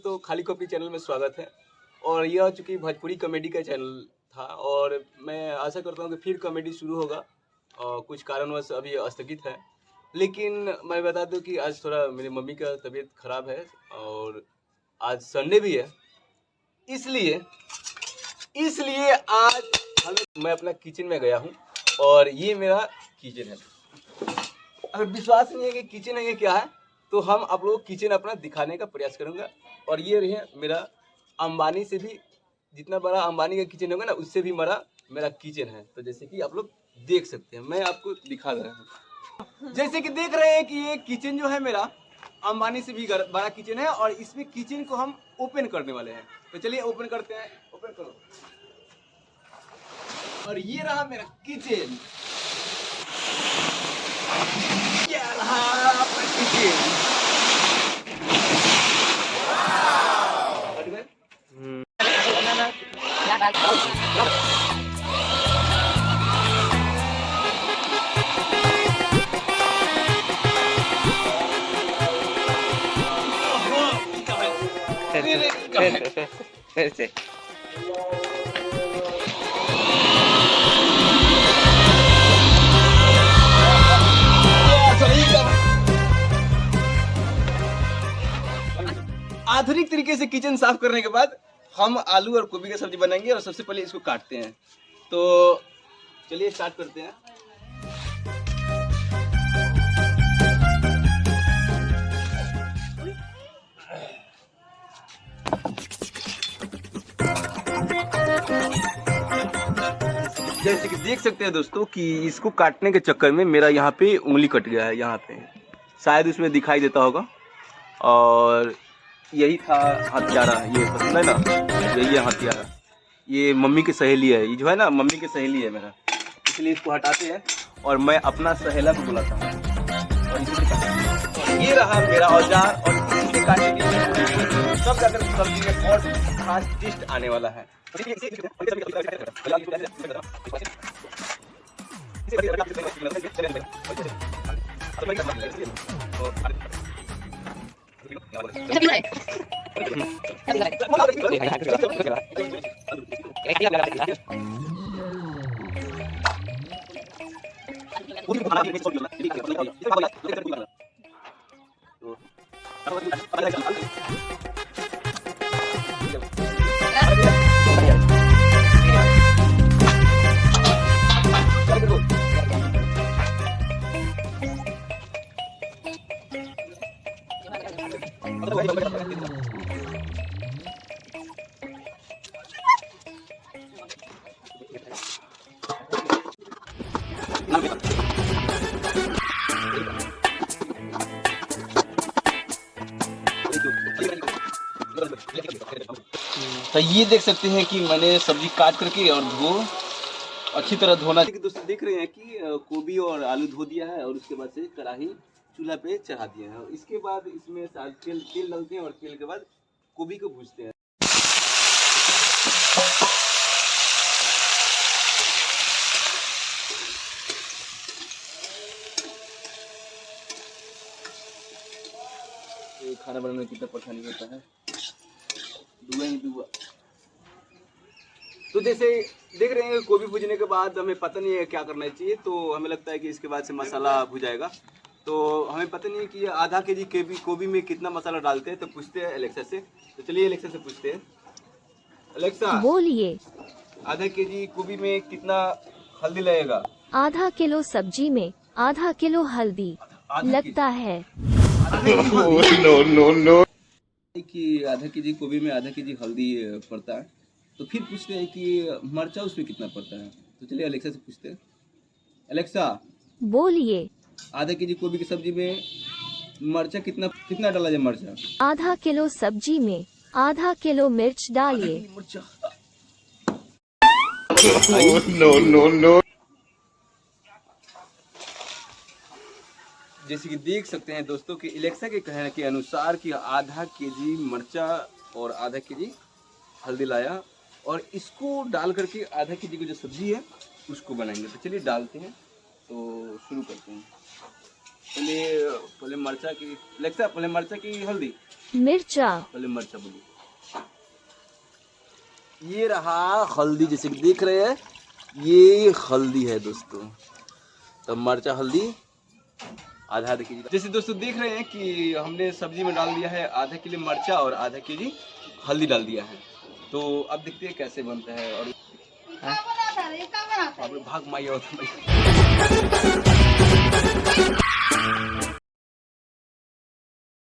दोस्तों, खाली copy channel में स्वागत है। और यह चूँकि भोजपुरी कॉमेडी का चैनल था और मैं आशा करता हूँ कि फिर कॉमेडी शुरू होगा। कुछ कारणवश अभी स्थगित है, लेकिन मैं बता दूँ कि आज थोड़ा मेरी मम्मी का तबीयत खराब है और आज संडे भी है, इसलिए आज मैं अपना किचन में गया हूँ और ये मेरा किचन है। अगर विश्वास नहीं है कि किचन है ये क्या है, तो हम आप लोग किचन अपना दिखाने का प्रयास करूंगा। और ये रही मेरा अंबानी से भी जितना बड़ा अंबानी का किचन होगा ना, उससे भी बड़ा मेरा किचन है। तो जैसे कि आप लोग देख सकते हैं, मैं आपको दिखा रहा हूँ। जैसे कि देख रहे हैं कि ये किचन जो है मेरा अंबानी से भी बड़ा किचन है और इसमें किचन को हम ओपन करने वाले हैं। तो चलिए ओपन करते हैं। ओपन करो। और ये रहा मेरा किचन। फिर से आधुनिक तरीके से किचन साफ करने के बाद हम आलू और गोभी की सब्जी बनाएंगे और सबसे पहले इसको काटते हैं। तो चलिए स्टार्ट करते हैं। जैसे कि देख सकते हैं दोस्तों कि इसको काटने के चक्कर में मेरा यहाँ पे उंगली कट गया है। यहाँ पे शायद उसमें दिखाई देता होगा। और यही था हथियारा, ये पसंद है ना, यही है हथियारा। ये मम्मी की सहेली है, ये जो है ना मम्मी की सहेली है मेरा, इसलिए इसको हटाते हैं और मैं अपना सहेला को बुलाता हूँ। और ये रहा मेरा औजार और इसे काटने के लिए सब जाकर सब्जी में बहुत खास टेस्ट आने वाला है। तो ये देख सकते हैं कि मैंने सब्जी काट करके और अच्छी तरह धोना। दोस्तों देख रहे हैं कि गोभी और आलू धो दिया है और उसके बाद से कढ़ाई चूल्हा पे चढ़ा दिया है। इसके बाद इसमें तेल डालते हैं और तेल के बाद गोभी को भूनते हैं। खाना बनाने में कितना परेशानी होता है, दुआ ही दुआ। तो जैसे देख रहे हैं गोभी भुजने के बाद हमें पता नहीं है क्या करना चाहिए, तो हमें लगता है कि इसके बाद से मसाला भुजाएगा। तो हमें पता नहीं है कि आधा केजी गोभी में कितना मसाला डालते हैं, तो पूछते हैं एलेक्सा से। तो चलिए एलेक्सा से पूछते हैं। एलेक्सा बोलिए, आधा केजी गोभी में कितना हल्दी लगेगा? आधा किलो सब्जी में आधा किलो हल्दी लगता है। नो कि आधा केजी गोभी में आधा केजी हल्दी पड़ता है। तो फिर पूछते हैं कि मरचा उसमें कितना पड़ता है। तो चलिए एलेक्सा से पूछते हैं। एलेक्सा बोलिए, आधा केजी गोभी की सब्जी में मरचा कितना डाला जाए? मरचा आधा किलो सब्जी में आधा किलो मिर्च डालिए। नो। जैसे कि देख सकते हैं दोस्तों कि एलेक्सा के कहने के अनुसार कि आधा केजी मरचा और आधा केजी हल्दी लाया और इसको डाल करके आधा केजी की जो सब्जी है उसको बनाएंगे। तो चलिए डालते हैं, तो शुरू करते हैं। पहले मरचा की लगता है, पहले मरचा की हल्दी, मिर्चा, पहले मरचा बोलिए। ये रहा हल्दी, जैसे कि देख रहे हैं ये हल्दी है दोस्तों। तो मरचा हल्दी आधा केजी, जैसे दोस्तों देख रहे हैं कि हमने सब्जी में डाल दिया है आधा किलो मरचा और आधा केजी हल्दी डाल दिया है। तो अब देखते हैं कैसे बनता है। और भाग माई